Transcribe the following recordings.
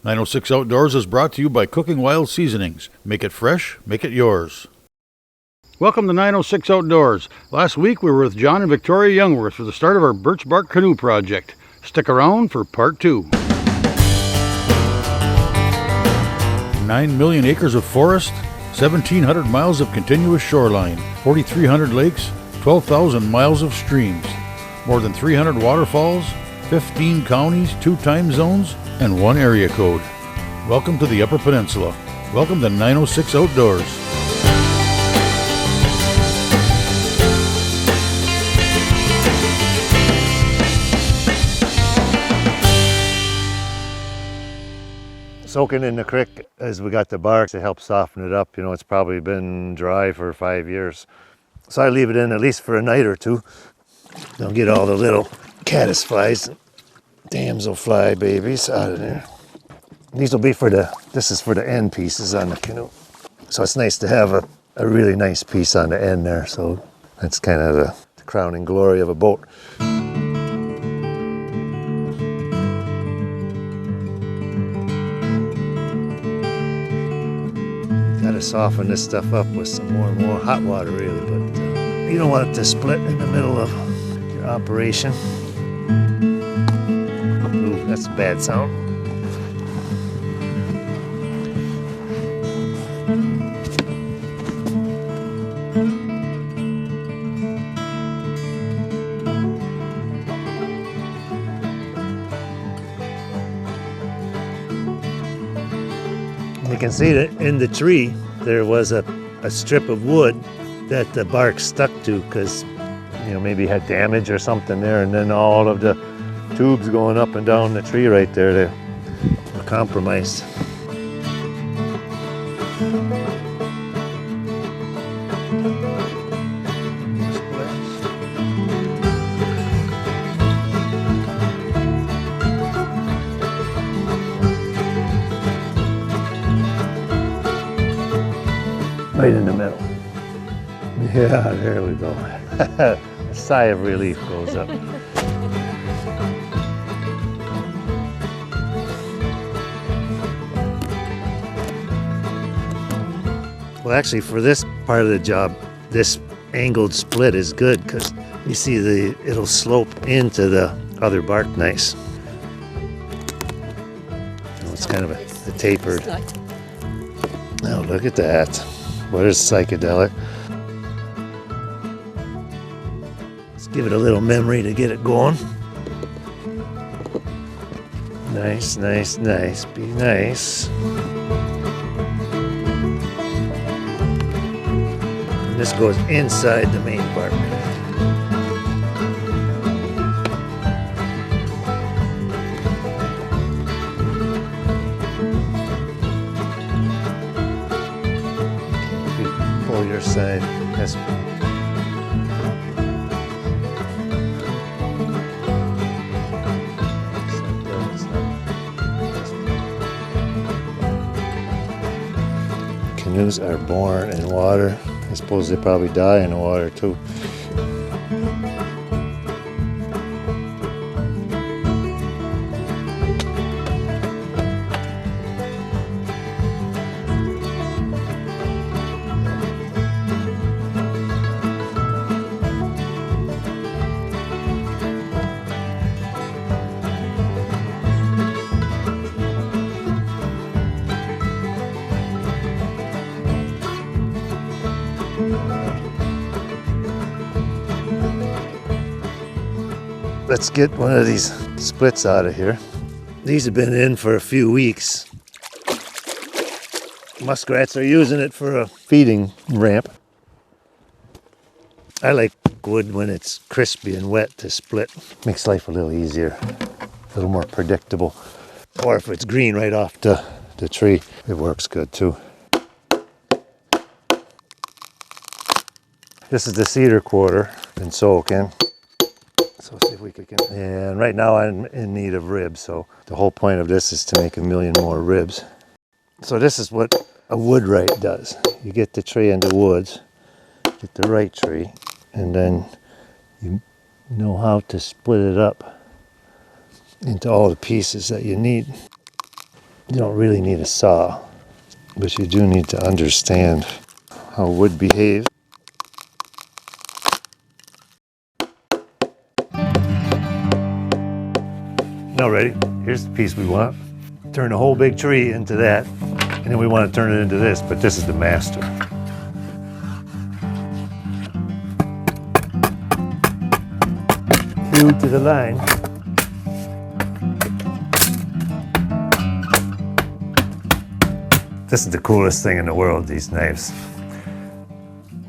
906 Outdoors is brought to you by Cooking Wild Seasonings. Make it fresh, make it yours. Welcome to 906 Outdoors. Last week we were with John and Victoria Youngworth for the start of our birch bark canoe project. Stick around for part 2. 9 million acres of forest, 1,700 miles of continuous shoreline, 4,300 lakes, 12,000 miles of streams, more than 300 waterfalls, 15 counties, 2 time zones, and 1 area code. Welcome to the Upper Peninsula. Welcome to 906 Outdoors. Soaking in the creek as we got the bark to help soften it up. You know, it's probably been dry for 5 years. So I leave it in at least for a night or two. Don't get all the little caddis flies, damselfly babies out of there. These will be this is for the end pieces on the canoe. So it's nice to have a really nice piece on the end there. So that's kind of the crowning glory of a boat. Got to soften this stuff up with some more hot water really, but you don't want it to split in the middle of your operation. Ooh, that's a bad sound. You can see that in the tree there was a strip of wood that the bark stuck to because, you know, maybe had damage or something there, and then all of the tubes going up and down the tree right there, they were compromised. Right in the middle. Yeah, there we go. A sigh of relief goes up. Well, actually, for this part of the job, this angled split is good because you see it'll slope into the other bark nice. It's kind of a tapered. Oh, look at that. What is psychedelic? Let's give it a little memory to get it going. Nice, nice, nice. Be nice. And this goes inside the main bark. Your side. Yes. Canoes are born in water. I suppose they probably die in the water too. Let's get one of these splits out of here. These have been in for a few weeks. Muskrats are using it for a feeding ramp. I like wood when it's crispy and wet to split. Makes life a little easier, a little more predictable. Or if it's green right off the tree, it works good too. This is the cedar quarter, been soaking. So see if we could get, and right now I'm in need of ribs, so the whole point of this is to make 1 million more ribs. So this is what a wood right does. You get the tree into woods, get the right tree, and then you know how to split it up into all the pieces that you need. You don't really need a saw, but you do need to understand how wood behaves. Now ready, here's the piece we want. Turn the whole big tree into that, and then we want to turn it into this, but this is the master. Through to the line. This is the coolest thing in the world, these knives.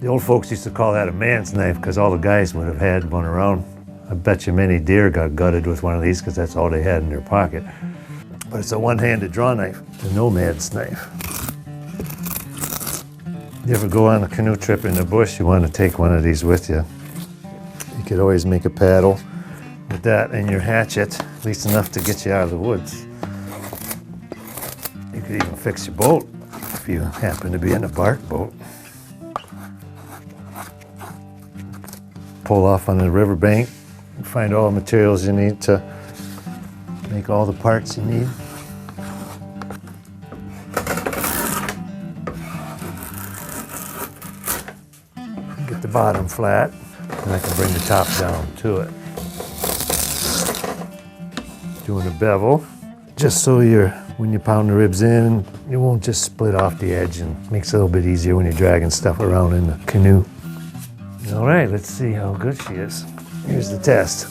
The old folks used to call that a man's knife because all the guys would have had one around. I bet you many deer got gutted with one of these because that's all they had in their pocket. But it's a one-handed draw knife, the nomad's knife. You ever go on a canoe trip in the bush, you want to take one of these with you. You could always make a paddle with that and your hatchet, at least enough to get you out of the woods. You could even fix your boat if you happen to be in a bark boat. Pull off on the riverbank, find all the materials you need to make all the parts you need. Get the bottom flat, and I can bring the top down to it. Doing a bevel, just so when you pound the ribs in, it won't just split off the edge, and makes it a little bit easier when you're dragging stuff around in the canoe. All right, let's see how good she is. Here's the test.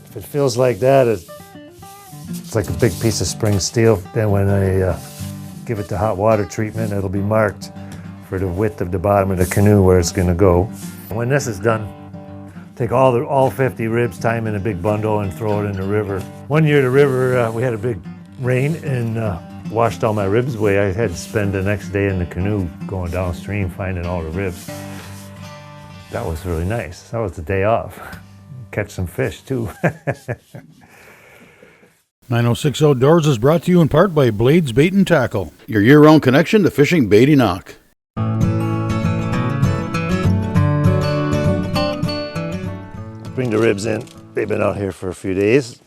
If it feels like that, it's like a big piece of spring steel. Then when I give it the hot water treatment, it'll be marked for the width of the bottom of the canoe where it's gonna go. When this is done, take all 50 ribs, tie them in a big bundle and throw it in the river. One year the river, we had a big rain and washed all my ribs away. I had to spend the next day in the canoe going downstream finding all the ribs. That was really nice. That was the day off. Catch some fish too. 906 Outdoors is brought to you in part by Blades Bait and Tackle, your year-round connection to fishing bait Enoch. Bring the ribs in. They've been out here for a few days.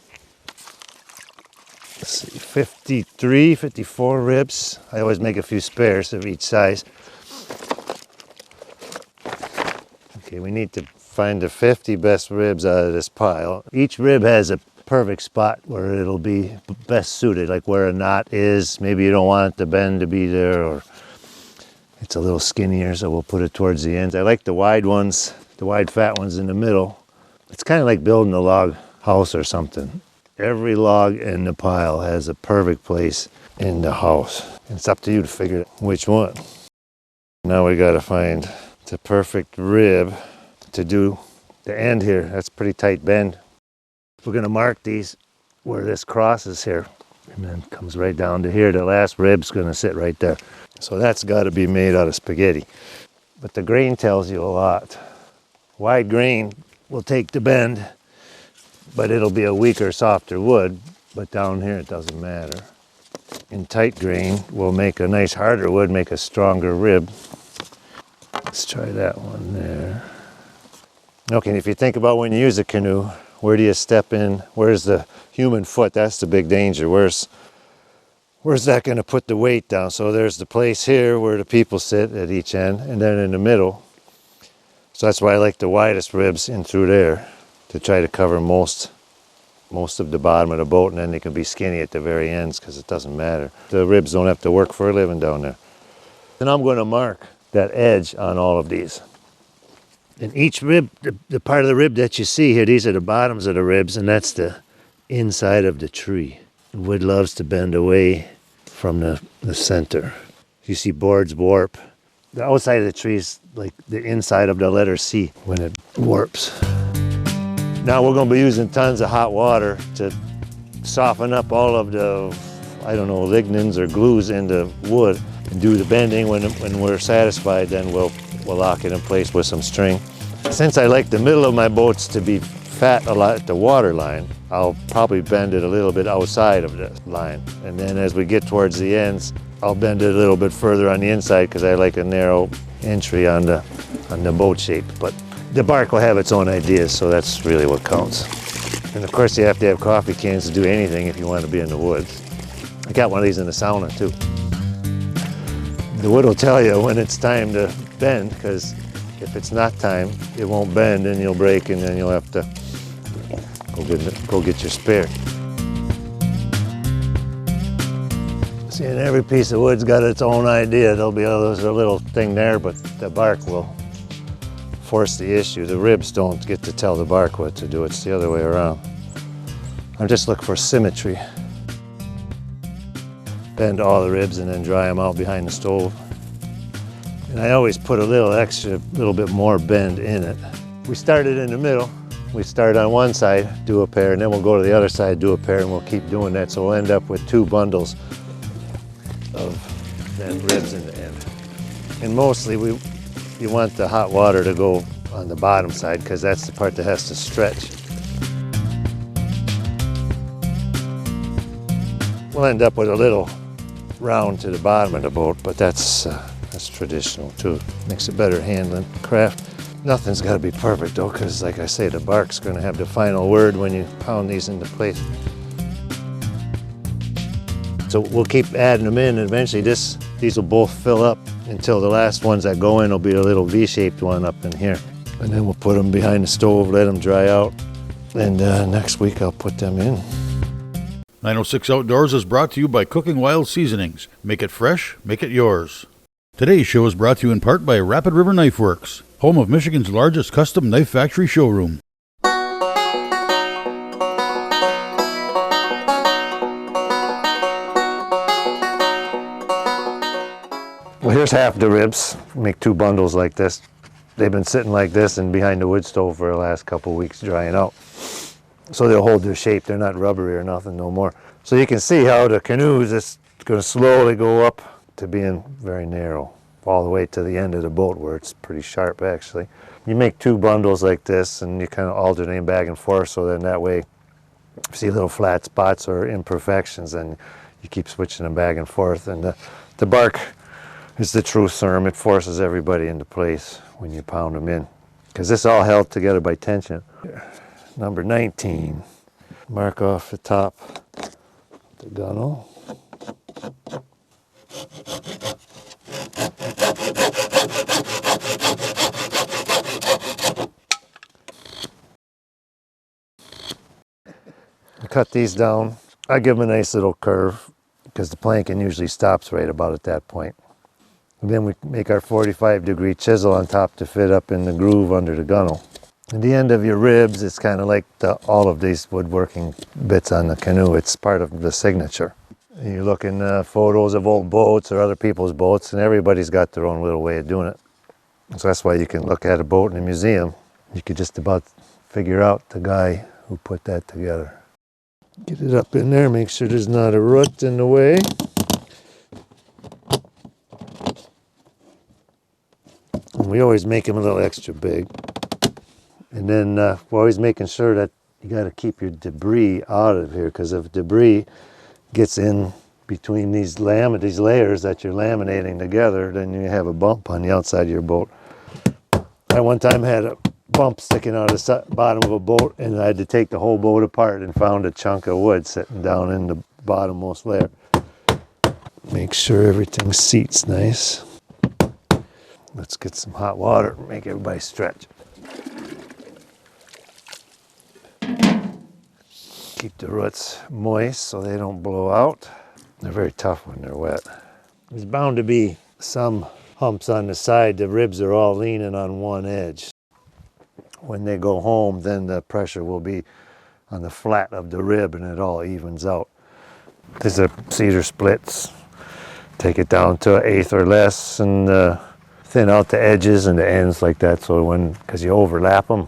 Let's see, 53, 54 ribs. I always make a few spares of each size. Okay, we need to find the 50 best ribs out of this pile. Each rib has a perfect spot where it'll be best suited, like where a knot is. Maybe you don't want the bend to be there, or it's a little skinnier, so we'll put it towards the ends. I like the wide ones, the wide fat ones in the middle. It's kind of like building a log house or something. Every log in the pile has a perfect place in the house. It's up to you to figure which one. Now we got to find the perfect rib to do the end here. That's a pretty tight bend. We're going to mark these where this crosses here, and then comes right down to here. The last rib's going to sit right there. So that's got to be made out of spaghetti. But the grain tells you a lot. Wide grain will take the bend, but it'll be a weaker, softer wood. But down here it doesn't matter. In tight grain will make a nice harder wood, make a stronger rib. Let's try that one there. Okay, if you think about when you use a canoe, where do you step in? Where's the human foot? That's the big danger. Where's that going to put the weight down? So there's the place here where the people sit at each end, and then in the middle. So that's why I like the widest ribs in through there, to try to cover most of the bottom of the boat, and then they can be skinny at the very ends because it doesn't matter. The ribs don't have to work for a living down there. Then I'm going to mark that edge on all of these. And each rib, the part of the rib that you see here, these are the bottoms of the ribs, and that's the inside of the tree. Wood loves to bend away from the center. You see boards warp. The outside of the tree is like the inside of the letter C when it warps. Now we're going to be using tons of hot water to soften up all of the, I don't know, lignins or glues in the wood and do the bending. When we're satisfied, then we'll lock it in place with some string. Since I like the middle of my boats to be fat a lot at the water line, I'll probably bend it a little bit outside of the line. And then as we get towards the ends, I'll bend it a little bit further on the inside because I like a narrow entry on the boat shape. But the bark will have its own ideas, so that's really what counts. And of course you have to have coffee cans to do anything if you want to be in the woods. I got one of these in the sauna too. The wood will tell you when it's time to bend, because if it's not time, it won't bend and you'll break, and then you'll have to go get your spare. See, and every piece of wood's got its own idea. There'll be a little thing there, but the bark will force the issue. The ribs don't get to tell the bark what to do. It's the other way around. I'm just looking for symmetry. Bend all the ribs and then dry them out behind the stove. And I always put a little bit more bend in it. We started in the middle. We start on one side, do a pair, and then we'll go to the other side, do a pair, and we'll keep doing that. So we'll end up with 2 bundles of then ribs in the end. And mostly you want the hot water to go on the bottom side, because that's the part that has to stretch. We'll end up with a little round to the bottom of the boat, but that's traditional too. Makes it better handling craft. Nothing's got to be perfect though, because like I say, the bark's going to have the final word when you pound these into place. So we'll keep adding them in, and eventually these will both fill up until the last ones that go in will be a little V-shaped one up in here. And then we'll put them behind the stove, let them dry out, and next week I'll put them in. 906 Outdoors is brought to you by Cooking Wild Seasonings. Make it fresh, make it yours. Today's show is brought to you in part by Rapid River Knife Works, home of Michigan's largest custom knife factory showroom. Well, here's half the ribs. Make 2 bundles like this. They've been sitting like this and behind the wood stove for the last couple of weeks drying out. So they'll hold their shape. They're not rubbery or nothing no more. So you can see how the canoe is just going to slowly go up to being very narrow, all the way to the end of the boat where it's pretty sharp actually. You make 2 bundles like this and you kind of alternate back and forth, so then that way if you see little flat spots or imperfections, then you keep switching them back and forth. And the bark is the true serum. It forces everybody into place when you pound them in, because this all held together by tension. Number 19, mark off the top of the gunnel. Cut these down. I give them a nice little curve, because the planking usually stops right about at that point. And then we make our 45-degree chisel on top to fit up in the groove under the gunnel. At the end of your ribs, it's kind of like all of these woodworking bits on the canoe. It's part of the signature. You look in photos of old boats or other people's boats, and everybody's got their own little way of doing it. So that's why you can look at a boat in a museum. You could just about figure out the guy who put that together. Get it up in there, make sure there's not a rut in the way. And we always make them a little extra big. And then we're always making sure that you got to keep your debris out of here, because if debris gets in between these layers that you're laminating together, then you have a bump on the outside of your boat. I one time had a bump sticking out of the bottom of a boat, and I had to take the whole boat apart and found a chunk of wood sitting down in the bottommost layer. Make sure everything seats nice. Let's get some hot water, make everybody stretch. Keep the roots moist so they don't blow out. They're very tough when they're wet. There's bound to be some humps on the side. The ribs are all leaning on one edge. When they go home, then the pressure will be on the flat of the rib and it all evens out. These are cedar splits. Take it down to 1/8 or less and thin out the edges and the ends like that, so because you overlap them,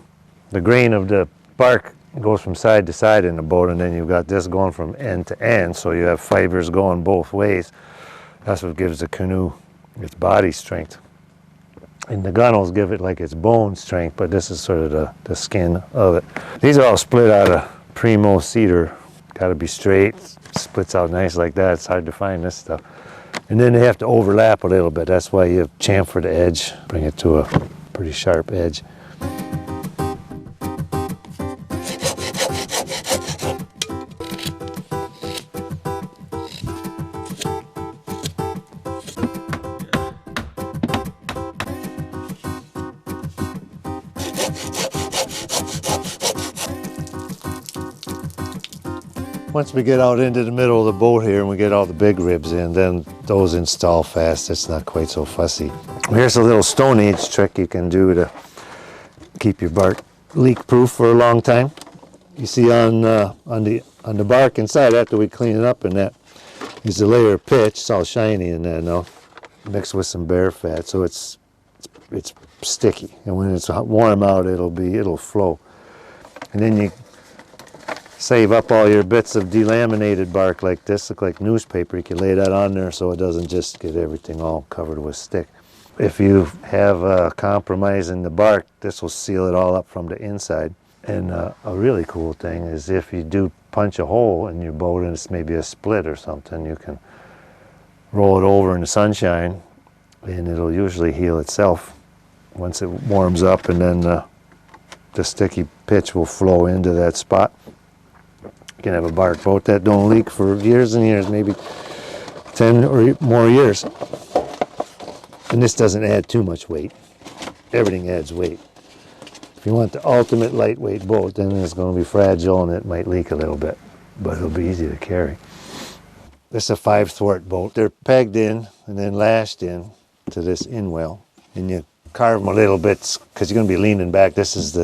the grain of the bark goes from side to side in the boat, and then you've got this going from end to end, so you have fibers going both ways. That's what gives the canoe its body strength. And the gunnels give it like its bone strength, but this is sort of the skin of it. These are all split out of primo cedar. Got to be straight, splits out nice like that. It's hard to find this stuff. And then they have to overlap a little bit. That's why you chamfer the edge, bring it to a pretty sharp edge. Once we get out into the middle of the boat here and we get all the big ribs in, then those install fast. It's not quite so fussy. Here's a little Stone Age trick you can do to keep your bark leak-proof for a long time. You see on the bark inside, after we clean it up, and that is a layer of pitch. It's all shiny in there now, mixed with some bear fat, so it's sticky. And when it's warm out, it'll flow. And then you save up all your bits of delaminated bark like this, look like newspaper. You can lay that on there so it doesn't just get everything all covered with stick. If you have a compromise in the bark, this will seal it all up from the inside. And a really cool thing is if you do punch a hole in your boat and it's maybe a split or something, you can roll it over in the sunshine and it'll usually heal itself once it warms up, and then the sticky pitch will flow into that spot. You can have a bark boat that don't leak for years and years, maybe 10 or more years. And this doesn't add too much weight. Everything adds weight. If you want the ultimate lightweight boat, then it's going to be fragile and it might leak a little bit, but it'll be easy to carry. This is a 5 thwart boat. They're pegged in and then lashed in to this inwell, and you carve them a little bit because you're going to be leaning back. This is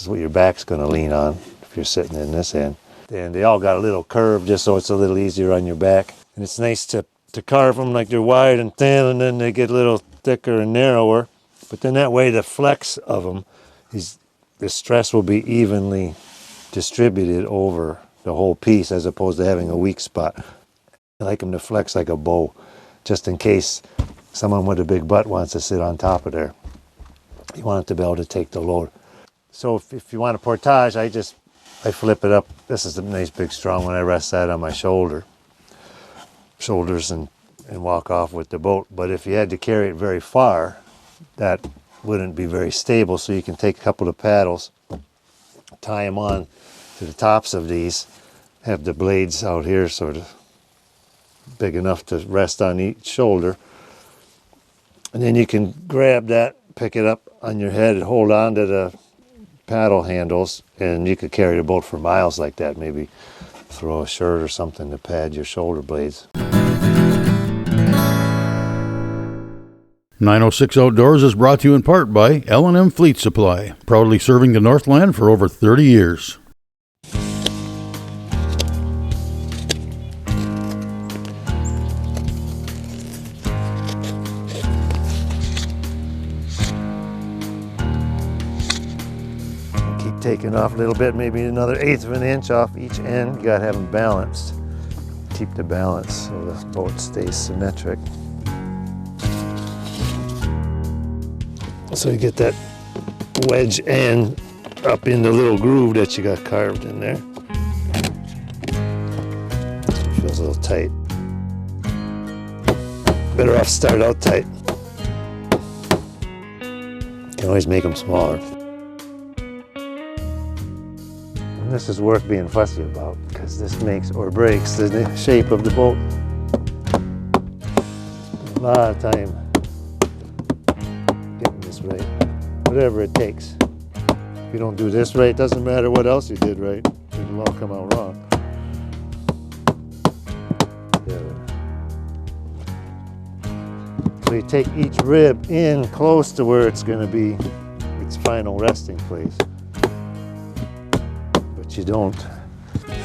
what your back's going to lean on if you're sitting in this end. And they all got a little curve just so it's a little easier on your back. And it's nice to carve them like they're wide and thin, and then they get a little thicker and narrower. But then that way the flex of them, the stress will be evenly distributed over the whole piece as opposed to having a weak spot. I like them to flex like a bow, just in case someone with a big butt wants to sit on top of there. You want it to be able to take the load. So if you want a portage, I flip it up. This is a nice big strong one. I rest that on my shoulders and walk off with the boat. But if you had to carry it very far, that wouldn't be very stable. So you can take a couple of paddles, tie them on to the tops of these, have the blades out here sort of big enough to rest on each shoulder. And then you can grab that, pick it up on your head and hold on to the paddle handles, and you could carry the boat for miles like that. Maybe throw a shirt or something to pad your shoulder blades. 906 Outdoors is brought to you in part by L&M Fleet Supply, proudly serving the Northland for over 30 years. Keep taking off a little bit, maybe another 1/8 of an inch off each end. You gotta have them balanced. Keep the balance so the boat stays symmetric. So you get that wedge end up in the little groove that you got carved in there. Feels a little tight. Better off start out tight. You can always make them smaller. And this is worth being fussy about because this makes or breaks the shape of the boat. A lot of time getting this right, whatever it takes. If you don't do this right, it doesn't matter what else you did right, it'll all come out wrong. So you take each rib in close to where it's going to be its final resting place, but you don't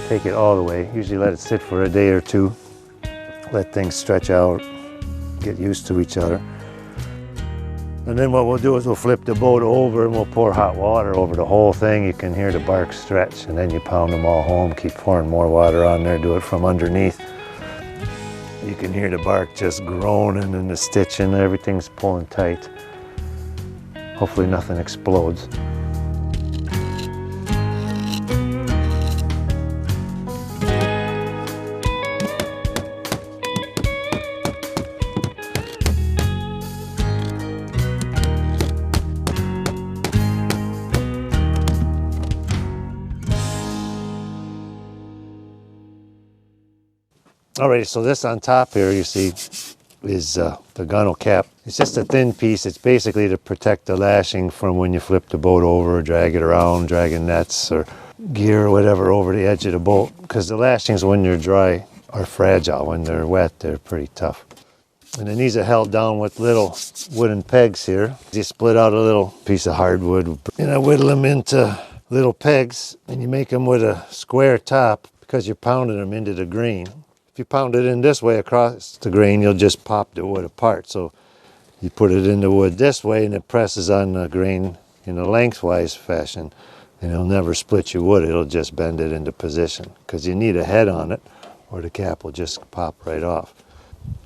take it all the way. Usually let it sit for a day or two, let things stretch out, get used to each other. And then what we'll do is we'll flip the boat over and we'll pour hot water over the whole thing. You can hear the bark stretch, and then you pound them all home, keep pouring more water on there, do it from underneath. You can hear the bark just groaning and the stitching, everything's pulling tight. Hopefully nothing explodes. Alright, so this on top here you see is the gunnel cap. It's just a thin piece. It's basically to protect the lashing from when you flip the boat over, drag it around, dragging nets, or gear or whatever over the edge of the boat, because the lashings when they're dry are fragile. When they're wet, they're pretty tough. And then these are held down with little wooden pegs here. You split out a little piece of hardwood and I whittle them into little pegs, and you make them with a square top because you're pounding them into the grain. If you pound it in this way across the grain, you'll just pop the wood apart. So you put it in the wood this way and it presses on the grain in a lengthwise fashion, and it'll never split your wood. It'll just bend it into position because you need a head on it or the cap will just pop right off.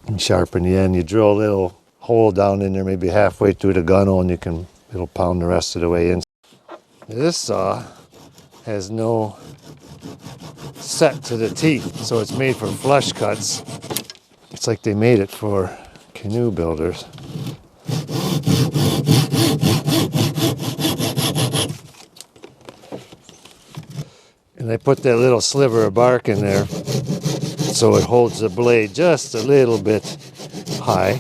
And sharpen the end. You drill a little hole down in there, maybe halfway through the gunnel, and it'll pound the rest of the way in. This saw has no set to the teeth, so it's made for flush cuts. It's like they made it for canoe builders. And they put that little sliver of bark in there so it holds the blade just a little bit high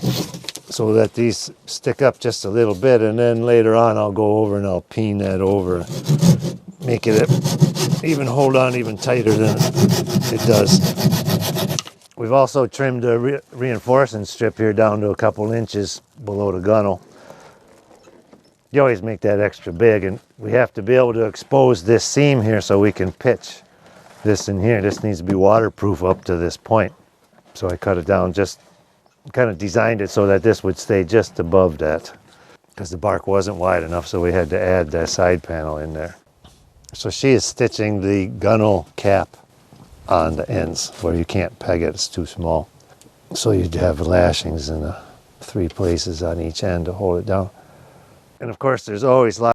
so that these stick up just a little bit, and then later on I'll go over and I'll peen that over, make it even hold on even tighter than it does. We've also trimmed the reinforcing strip here down to a couple inches below the gunnel. You always make that extra big, and we have to be able to expose this seam here so we can pitch this in here. This needs to be waterproof up to this point. So I cut it down, just kind of designed it so that this would stay just above that, because the bark wasn't wide enough, so we had to add that side panel in there. So she is stitching the gunnel cap on the ends where you can't peg it, it's too small. So you'd have lashings in the 3 places on each end to hold it down. And of course there's always lots